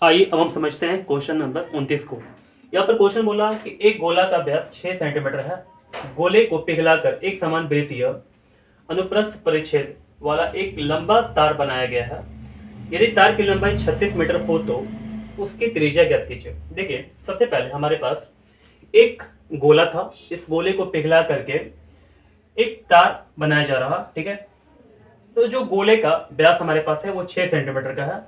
आइए अब हम समझते हैं क्वेश्चन नंबर 29 को। यहाँ पर क्वेश्चन बोला कि एक गोला का व्यास 6 सेंटीमीटर है। गोले को पिघलाकर एक समान वृत्तीय अनुप्रस्थ परिच्छेद वाला एक लंबा तार बनाया गया है। यदि तार की लंबाई 36 मीटर हो तो उसकी त्रिज्या ज्ञात कीजिए। देखिए, सबसे पहले हमारे पास एक गोला था। इस गोले को पिघला करके एक तार बनाया जा रहा, ठीक है। तो जो गोले का व्यास हमारे पास है वो 6 सेंटीमीटर का है।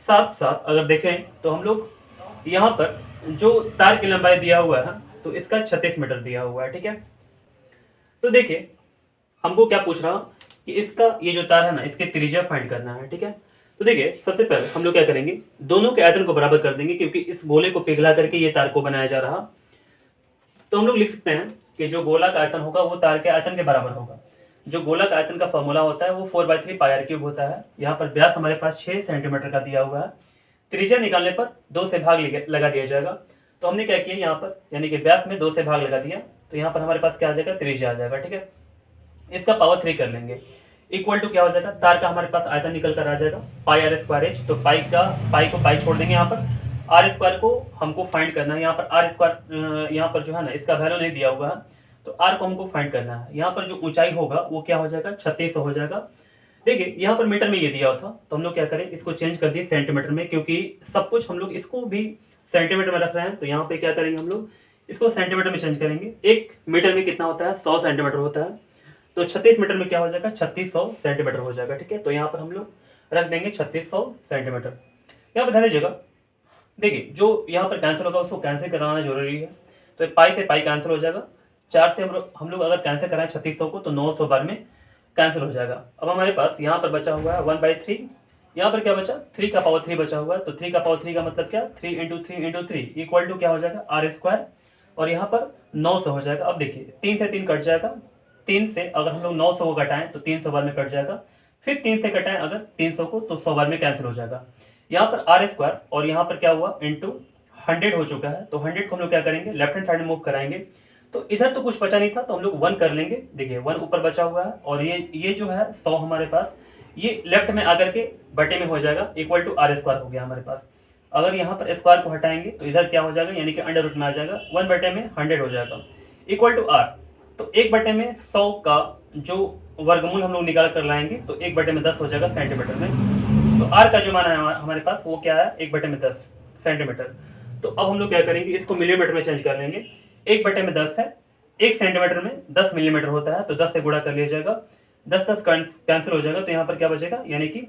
साथ साथ अगर देखें तो हम लोग यहाँ पर जो तार की लंबाई दिया हुआ है तो इसका 36 मीटर दिया हुआ है, ठीक है। तो देखिए, हमको क्या पूछ रहा कि इसका ये जो तार है ना, इसकी त्रिज्या फाइंड करना है, ठीक है। तो देखिए, सबसे पहले हम लोग क्या करेंगे, दोनों के आयतन को बराबर कर देंगे क्योंकि इस गोले को पिघला करके ये तार को बनाया जा रहा। तो हम लोग लिख सकते हैं कि जो गोला का आयतन होगा वो तार के आयतन के बराबर होगा। जो गोला का आयतन का फॉर्मूला होता है वो 4/3 पाई r क्यूब होता है। यहाँ पर व्यास हमारे पास 6 सेंटीमीटर का दिया हुआ है। त्रिज्या निकालने पर 2 से भाग लगा दिया जाएगा। तो हमने क्या किया यहाँ पर, यानी कि व्यास में 2 से भाग लगा दिया, तो यहाँ पर हमारे पास क्या आ जाएगा, त्रिज्या आ जाएगा, ठीक है। इसका पावर 3 कर लेंगे, इक्वल टू क्या हो जाएगा, तार का हमारे पास आयतन निकल कर आ जाएगा पाई r स्क्वायर एच। तो पाई को पाई छोड़ देंगे, यहाँ पर आर स्क्वायर को हमको फाइंड करना है। यहाँ पर आर स्क्वायर यहाँ पर जो है ना, इसका वैल्यू नहीं दिया हुआ है, तो आर को हमको फाइंड करना है। यहाँ पर जो ऊंचाई होगा वो क्या हो जाएगा, 3600 हो जाएगा। देखिए, यहाँ पर मीटर में ये दिया हुआ था, तो हम लोग क्या करें, इसको चेंज कर दिए सेंटीमीटर में, क्योंकि सब कुछ हम लोग इसको भी सेंटीमीटर में रख रहे हैं। तो यहाँ पे क्या करेंगे, हम लोग इसको सेंटीमीटर में चेंज करेंगे। 1 मीटर में कितना होता है, 100 सेंटीमीटर होता है। तो 36 मीटर में क्या हो जाएगा, 3600 सेंटीमीटर हो जाएगा, ठीक है। तो यहाँ पर हम लोग रख देंगे 3600 सेंटीमीटर। यहाँ पर ध्यान दीजिएगा, देखिए जो यहाँ पर कैंसिल होगा उसको कैंसिल कराना जरूरी है। तो पाई से पाई कैंसिल हो जाएगा, 4 से हम लोग अगर कैंसिल कराएं 3600 को तो 900 बार में कैंसिल हो जाएगा। अब हमारे पास यहाँ पर बचा हुआ है 1/3। यहाँ पर क्या बचा, 3 का पावर 3 बचा हुआ है। तो 3 का पावर 3 का मतलब क्या, 3 × 3 × 3 इक्वल टू क्या हो जाएगा, आर स्क्वायर, और यहाँ पर 900 हो जाएगा। अब देखिए, 3 से 3 कट जाएगा, 3 से अगर हम लोग 900 को घटाएं तो 300 बार में कट जाएगा। फिर 3 से घटाएं अगर 300 को तो 100 बार में कैंसिल हो जाएगा। यहाँ पर आर स्क्वायर और यहाँ पर क्या हुआ, इंटू 100 हो चुका है। तो 100 को हम लोग क्या करेंगे, लेफ्ट हैंड साइड में मूव कराएंगे। तो इधर तो कुछ बचा नहीं था, तो हम लोग 1 कर लेंगे। देखिए 1 ऊपर बचा हुआ है, और ये जो है 100 हमारे पास ये लेफ्ट में आकर के बटे में हो जाएगा, इक्वल टू आर स्क्वायर हो गया हमारे पास। अगर यहाँ पर स्क्वायर को हटाएंगे तो इधर क्या हो जाएगा, यानी कि अंडर रूट में आ जाएगा, 1 बटे में 100 हो जाएगा, इक्वल टू आर। तो 1 बटे में 100 का जो वर्गमूल हम लोग निकाल कर लाएंगे तो 1 बटे में 10 हो जाएगा सेंटीमीटर में। तो आर का जो मान है हमारे पास वो क्या है, 1 बटे में 10 सेंटीमीटर। तो अब हम लोग क्या करेंगे, इसको मिलीमीटर में चेंज कर लेंगे। 1 बटे में 10 है, 1 सेंटीमीटर में 10 मिलीमीटर होता है, तो 10 से गुणा कर लिया जाएगा, 10 कैंसिल हो जाएगा। तो यहाँ पर क्या बचेगा, यानी कि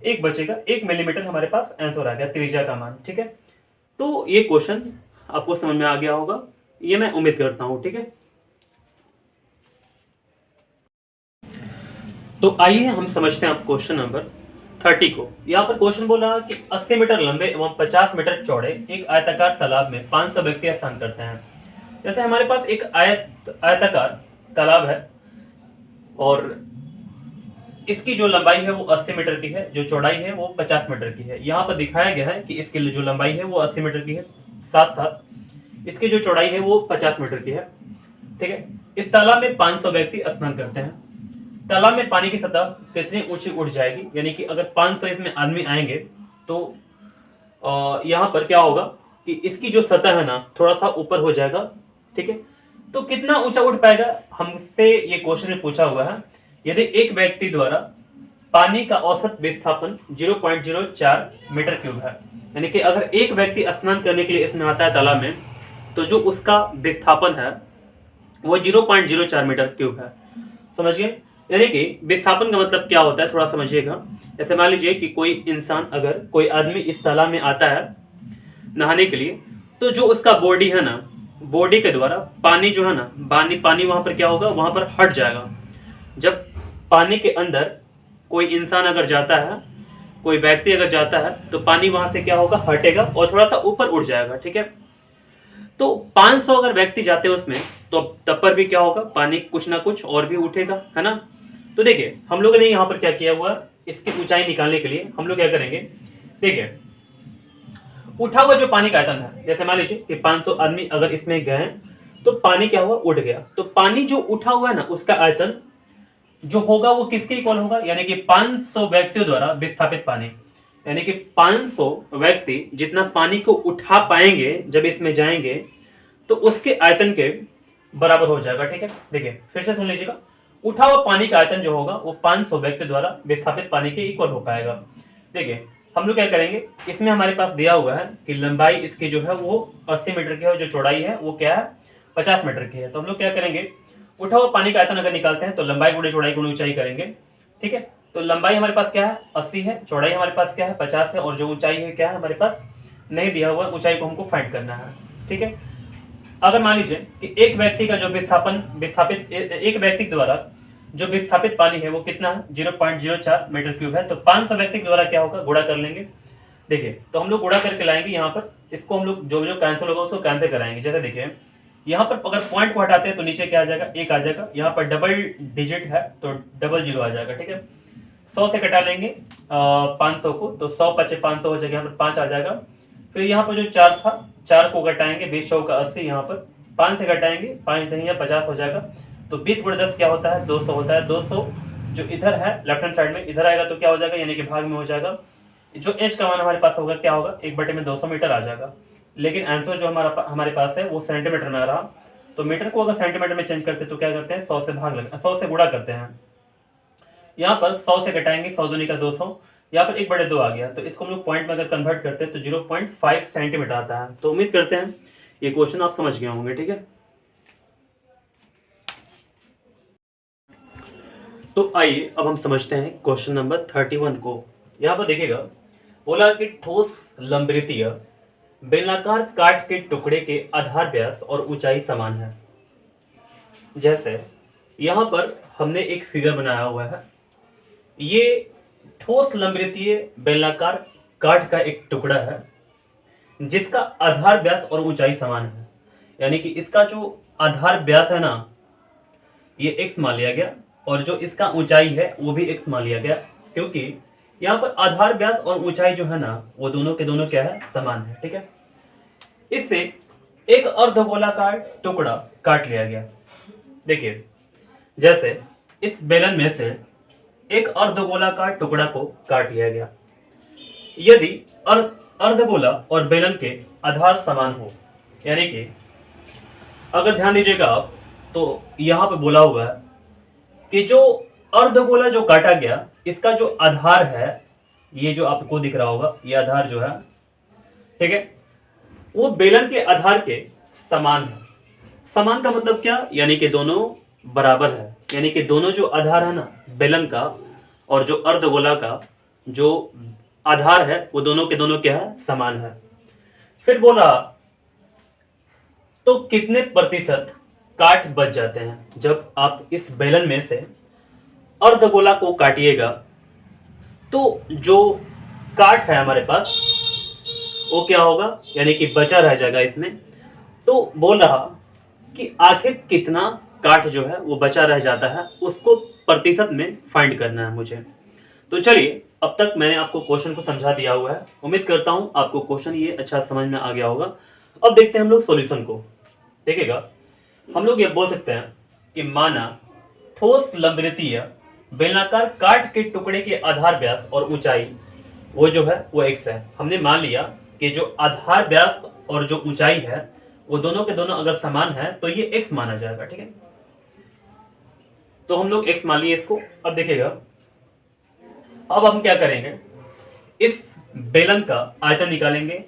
1 बचेगा, 1 मिलीमीटर हमारे पास आंसर आ गया, त्रिज्या का मान, ठीक है। तो ये क्वेश्चन आपको समझ में आ गया होगा, ये मैं उम्मीद करता हूँ, ठीक है। तो आइए हम समझते हैं अब क्वेश्चन नंबर 30 को। यहाँ पर क्वेश्चन बोला कि 80 मीटर लंबे एवं 50 मीटर चौड़े एक आयताकार तालाब में 500 व्यक्ति स्नान करते हैं। जैसे हमारे पास एक आयताकार तालाब है और इसकी जो लंबाई है वो 80 मीटर की है, जो चौड़ाई है वो 50 मीटर की है। यहाँ पर दिखाया गया है कि इसकी जो लंबाई है वो 80 मीटर की है, साथ साथ इसकी जो चौड़ाई है वो 50 मीटर की है, ठीक है। इस तालाब में 500 व्यक्ति स्नान करते हैं। तालाब में पानी की सतह कितनी ऊंची उठ जाएगी, यानी कि अगर 500 इसमें आदमी आएंगे तो यहाँ पर क्या होगा कि इसकी जो सतह है ना थोड़ा सा ऊपर हो जाएगा, ठीक है। तो कितना ऊंचा उठ पाएगा, हमसे ये क्वेश्चन में पूछा हुआ है। यदि एक व्यक्ति द्वारा पानी का औसत विस्थापन 0.04 मीटर क्यूब है, यानी कि अगर एक व्यक्ति स्नान करने के लिए इसमें आता है तालाब में, तो जो उसका विस्थापन है वो 0.04 मीटर क्यूब है, समझिए। यानी कि विस्थापन का मतलब क्या होता है, थोड़ा समझिएगा। जैसे मान लीजिए कि कोई इंसान, अगर कोई आदमी इस तालाब में आता है नहाने के लिए, तो जो उसका बॉडी है ना, बॉडी के द्वारा पानी जो है ना, पानी वहां पर क्या होगा, वहां पर हट जाएगा। जब पानी के अंदर कोई इंसान अगर जाता है, कोई व्यक्ति अगर जाता है, तो पानी वहां से क्या होगा, हटेगा और थोड़ा सा ऊपर उठ जाएगा, ठीक है। तो 500 अगर व्यक्ति जाते हैं उसमें, तो तब पर भी क्या होगा, पानी कुछ ना कुछ और भी उठेगा, है ना। तो देखिए, हम लोगों ने यहाँ पर क्या किया हुआ, इसकी ऊंचाई निकालने के लिए हम लोग क्या करेंगे, देखिए उठा हुआ जो पानी का आयतन है, जैसे मान लीजिए कि 500 आदमी अगर इसमें गए तो पानी क्या हुआ, उठ गया। तो पानी जो उठा हुआ है ना, उसका आयतन जो होगा वो किसके इक्वल होगा, यानी कि 500 व्यक्तियों द्वारा विस्थापित पानी। यानी कि 500 व्यक्ति जितना पानी को उठा पाएंगे जब इसमें जाएंगे तो उसके आयतन के बराबर हो जाएगा। ठीक है, देखिए फिर से सुन लीजिएगा। उठा हुआ पानी का आयतन जो होगा वो 500 व्यक्ति द्वारा विस्थापित पानी के इक्वल हो पाएगा। देखिए हम लोग क्या करेंगे, इसमें हमारे पास दिया हुआ है कि लंबाई इसकी जो है वो 80 मीटर की है और जो चौड़ाई है वो क्या है 50 मीटर की है। तो हम लोग क्या करेंगे, उठा हुआ पानी का आयतन अगर निकालते हैं तो लंबाई गुणे चौड़ाई गुणे ऊंचाई करेंगे। ठीक है, तो लंबाई हमारे पास क्या है 80 है, चौड़ाई हमारे पास क्या है 50 है, और जो ऊंचाई है क्या है हमारे पास नहीं दिया हुआ, ऊंचाई को हमको फाइंड करना है। ठीक है, अगर मान लीजिए कि एक व्यक्ति का जो विस्थापित एक व्यक्ति द्वारा जो विस्थापित पानी है वो कितना है 0.04 मीटर क्यूब है, तो 500 व्यक्ति के द्वारा क्या होगा गुणा कर लेंगे। देखिए तो हम लोग गुणा करके लाएंगे यहाँ पर, इसको हम लोग जो जो कैंसिल होगा उसको कैंसिल कराएंगे। जैसे देखिए यहाँ पर अगर पॉइंट को हटाते हैं तो नीचे क्या आ जाएगा, एक आ जाएगा, यहाँ पर डबल डिजिट है तो डबल जीरो आ जाएगा। ठीक है, 100 से कटा लेंगे 500 को, तो 100 पचे 500 हो जाएगा, यहाँ पर 5 आ जाएगा। फिर यहाँ पर जो 4 था, 4 को घटाएंगे, 20 चौका 80, यहाँ पर 5 से घटाएंगे, 5 दही 50 हो जाएगा। तो 20 गुणे 10 क्या होता है 200 होता है। 200 जो इधर है लेफ्ट हैंड साइड में इधर आएगा तो क्या हो जाएगा, यानी कि भाग में हो जाएगा। जो एच का मान हमारे पास होगा क्या होगा 1/200 मीटर आ जाएगा। लेकिन आंसर जो हमारे पास है वो सेंटीमीटर में आ रहा, तो मीटर को अगर सेंटीमीटर में चेंज करते तो क्या करते हैं 100 से 100 से गुणा करते हैं। यहाँ पर 100 से घटाएंगे, 100 दूनी का 200, यहाँ पर 1/2 आ गया, तो इसको हम लोग पॉइंट में अगर कन्वर्ट करते हैं तो 0.5 सेंटीमीटर आता है। तो उम्मीद करते हैं ये क्वेश्चन आप समझ गए होंगे। ठीक है, तो आइए अब हम समझते हैं क्वेश्चन नंबर 31 को। यहाँ पर देखिएगा, बोला कि ठोस लंबवृत्तीय बेलनाकार काठ के टुकड़े के आधार व्यास और ऊंचाई समान है। जैसे यहाँ पर हमने एक फिगर बनाया हुआ है, ये ठोस लंबवृत्तीय बेलनाकार काठ का एक टुकड़ा है जिसका आधार व्यास और ऊंचाई समान है। यानी कि इसका जो आधार व्यास है ना ये x मान लिया गया, और जो इसका ऊंचाई है वो भी x मान लिया गया, क्योंकि यहाँ पर आधार व्यास और ऊंचाई जो है ना वो दोनों के दोनों क्या है समान है। ठीक है, इससे एक अर्धगोलाकार टुकड़ा काट लिया गया। देखिए जैसे इस बेलन में से एक अर्धगोलाकार टुकड़ा को काट लिया गया। यदि अर्धगोला और बेलन के आधार समान हो, यानी कि अगर ध्यान दीजिएगा आप तो यहां पे बोला हुआ है कि जो अर्धगोला जो काटा गया इसका जो आधार है, ये जो आपको दिख रहा होगा ये आधार जो है, ठीक है, वो बेलन के आधार के समान है। समान का मतलब क्या, यानी कि दोनों बराबर है, यानी कि दोनों जो आधार है ना बेलन का और जो अर्धगोला का जो आधार है वो दोनों के दोनों क्या है समान है। फिर बोला तो कितने प्रतिशत काट बच जाते हैं जब आप इस बेलन में से अर्धगोला को काटिएगा, तो जो काट है हमारे पास वो क्या होगा, यानी कि बचा रह जाएगा इसमें। तो बोल रहा कि आखिर कितना काट जो है वो बचा रह जाता है उसको प्रतिशत में फाइंड करना है मुझे। तो चलिए अब तक मैंने आपको क्वेश्चन को समझा दिया हुआ है, उम्मीद करता हूं आपको क्वेश्चन ये अच्छा समझ में आ गया होगा। अब देखते हैं हम लोग सॉल्यूशन को। देखिएगा हम लोग ये बोल सकते हैं कि माना ठोस लंबवृत्तीय बेलनाकार काट के टुकड़े के आधार व्यास और ऊंचाई वो जो है वो x है। हमने मान लिया कि जो आधार व्यास और जो ऊंचाई है वो दोनों के दोनों अगर समान है तो ये x माना जाएगा। ठीक है, तो हम लोग x मान लिए इसको। अब देखिएगा अब हम क्या करेंगे, इस बेलन का आयतन निकालेंगे,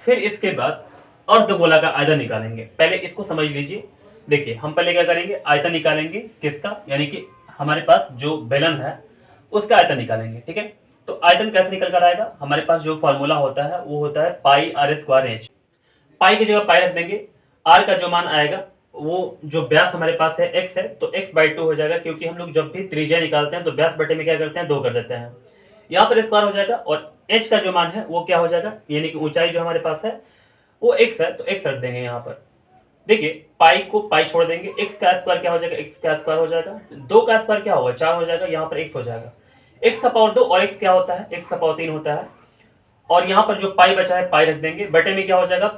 फिर इसके बाद अर्धगोला का आयतन निकालेंगे। पहले इसको समझ लीजिए। देखिए हम पहले क्या करेंगे, आयतन निकालेंगे किसका, यानी कि हमारे पास जो बेलन है उसका आयतन निकालेंगे। ठीक है, तो आयतन कैसे निकल कर आएगा, हमारे पास जो फॉर्मूला होता है वो होता है पाई आर स्क्वायर एच। पाई की जगह पाई रख देंगे, आर का जो मान आएगा वो जो व्यास हमारे पास है x है तो x/2 हो जाएगा, क्योंकि हम लोग जब भी त्रिज्या निकालते हैं तो व्यास बटे में क्या करते हैं 2 कर देते हैं। यहाँ पर स्क्वायर हो जाएगा, और h का जो मान है वो क्या हो जाएगा, यानी कि ऊंचाई जो हमारे पास है वो x है तो x रख देंगे यहाँ पर। देखिए पाई को पाई छोड़ देंगे, x का स्क्वायर क्या हो जाएगा, x का स्क्वायर हो जाएगा, 2 का स्क्वायर क्या होगा 4 हो जाएगा, यहाँ पर x हो जाएगा, x का पावर 2 और x क्या होता है x का पावर 3 होता है, और यहाँ पर जो पाई बचा है पाई रख देंगे, बटे में क्या हो जाएगा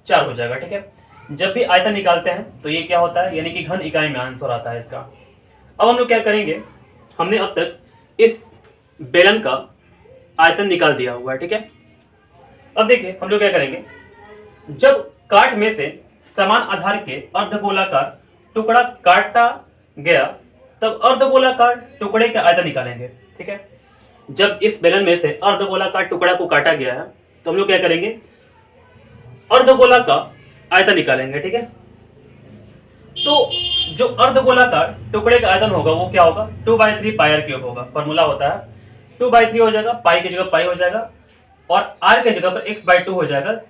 4 हो जाएगा। ठीक है, जब भी आयतन निकालते हैं तो ये क्या होता है, यानी कि घन इकाई में आंसर आता है इसका। अब हम लोग क्या करेंगे, हमने अब तक इस बेलन का आयतन निकाल दिया हुआ है, ठीक है। अब देखिए हम लोग क्या करेंगे, जब काट में से समान आधार के अर्धगोलाकार टुकड़ा काटा गया तब अर्धगोलाकार टुकड़े का आयतन निकालेंगे, ठीक है। जब इस बेलन में से अर्धगोलाकार टुकड़ा को काटा गया है तो हम लोग क्या करेंगे, अर्धगोला का आयतन निकालेंगे, ठीक है। तो जो अर्धगोलाकार टुकड़े का आयतन होगा वो क्या होगा, 2/3 पाई आर क्यूब होगा। फॉर्मूला होता है 2/3 हो जाएगा, पाई की जगह पाई हो जाएगा और आर के जगह पर x/2 हो जाएगा,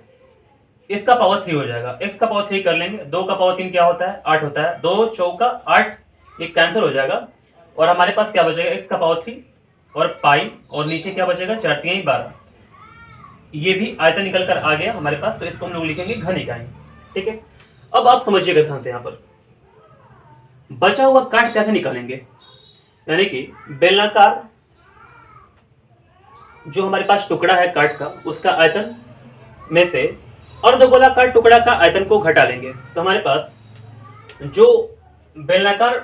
इसका पावर 3 हो जाएगा। x का पावर 3 कर लेंगे, 2 का पावर 3 क्या होता है, 8 होता है, 2 चौका 8, ये कैंसिल हो जाएगा और हमारे पास क्या बचेगा, x का पावर 3 और पाई और नीचे क्या बचेगा, 4 3 12। ये भी आयतन निकल कर आ गया हमारे पास, तो इसको हम लोग लिखेंगे घन इकाई, ठीक है। अब आप समझिएगा ध्यान से, यहां पर बचा हुआ काट कैसे निकालेंगे, यानी कि बेलनाकार जो हमारे पास टुकड़ा है काट का, उसका आयतन में से अर्धगोलाकार टुकड़ा का आयतन को घटा लेंगे। तो हमारे पास जो बेलनाकार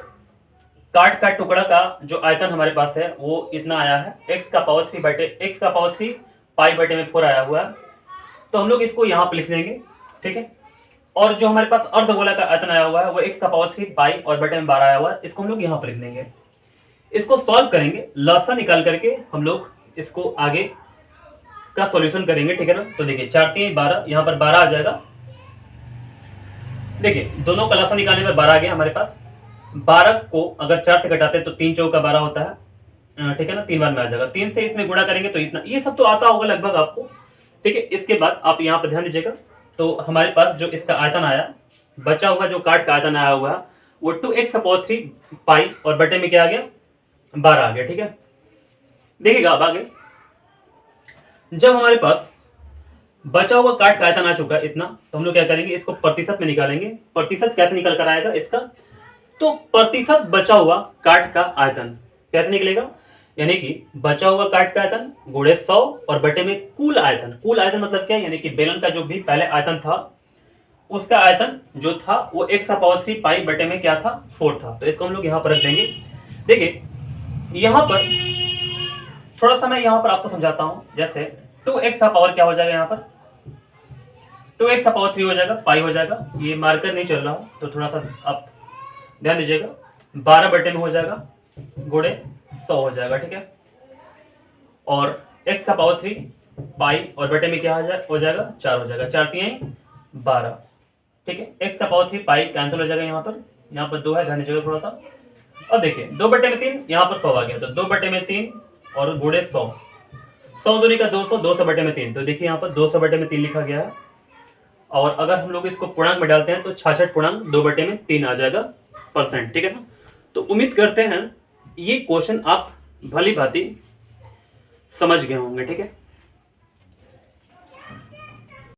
काट का टुकड़ा का जो आयतन हमारे पास है वो इतना आया है, x का पावर 3 पाई बटे में 4 आया हुआ है। तो हम लोग इसको यहाँ पर लिख देंगे, ठीक है। और जो हमारे पास अर्धगोला का आयतन आया हुआ है वो x का पावर 3 पाई और बटे में 12 आया हुआ है, इसको हम लोग यहाँ पर लिख देंगे। इसको सॉल्व करेंगे, लसा निकाल करके हम लोग इसको आगे का सॉल्यूशन करेंगे, ठीक है ना। तो देखिए 4 3 12, यहाँ पर 12 आ जाएगा। देखिए दोनों का लसा निकालने पर 12 आ गया हमारे पास। 12 को अगर 4 से घटाते तो 3 चौका 12 होता है, ठीक है ना, 3 बार में आ जाएगा। 3 से इसमें गुणा करेंगे तो इतना, ये सब तो आता होगा लगभग आपको, ठीक है। इसके बाद आप यहाँ पर ध्यान दीजिएगा, तो हमारे पास जो इसका आयतन आया, बचा हुआ जो काट का आयतन आया हुआ वो 2x का पावर 3 पाई और बटे में क्या आ गया, 12 आ गया, ठीक है। देखिएगा अब आगे, जब हमारे पास बचा हुआ काट का आयतन आ चुका है इतना, तो हम लोग क्या करेंगे, इसको प्रतिशत में निकालेंगे। प्रतिशत कैसे निकल कर आएगा इसका, तो प्रतिशत बचा हुआ काट का आयतन कैसे निकलेगा, यानी कि बचा हुआ काट का आयतन गुणे 100 और बटे में कुल आयतन। कुल आयतन मतलब क्या है, यानी कि बेलन का जो भी पहले आयतन था उसका आयतन जो था वो x का पावर 3 पाई बटे में क्या था, 4 था। तो इसको हम लोग यहाँ पर रख देंगे। देखिए यहाँ पर थोड़ा सा मैं यहाँ पर आपको समझाता हूँ, जैसे 2x का पावर क्या हो जाएगा, यहाँ पर 2x का पावर 3 हो जाएगा, पाई हो जाएगा, ये मार्कर नहीं चल रहा तो थोड़ा सा आप ध्यान दीजिएगा, 12 बटे में हो जाएगा गुणे 100 हो जाएगा, ठीक है। और x का पावर 3 पाई और बटे में क्या हो जाएगा 4 हो जाएगा, 4 3 12, ठीक है। x का पावर 3 पाई कैंसिल हो जाएगा, यहाँ पर 2 है, ध्यान दीजिएगा थोड़ा सा। अब देखिए 2 बटे में 3, यहाँ पर 100 आ गया, तो 2 बटे में 3 और गुणे 100, 100 दूनी का 200, 200 बटे में 3, तो देखिए यहाँ पर 200 बटे में 3 लिखा गया है। और अगर हम लोग इसको पूर्णांक में डालते हैं तो 66 पूर्णांक 2 बटे में 3 आ जाएगा %, ठीक है ना। तो उम्मीद करते हैं ये क्वेश्चन आप भली भांति समझ गए होंगे, ठीक है।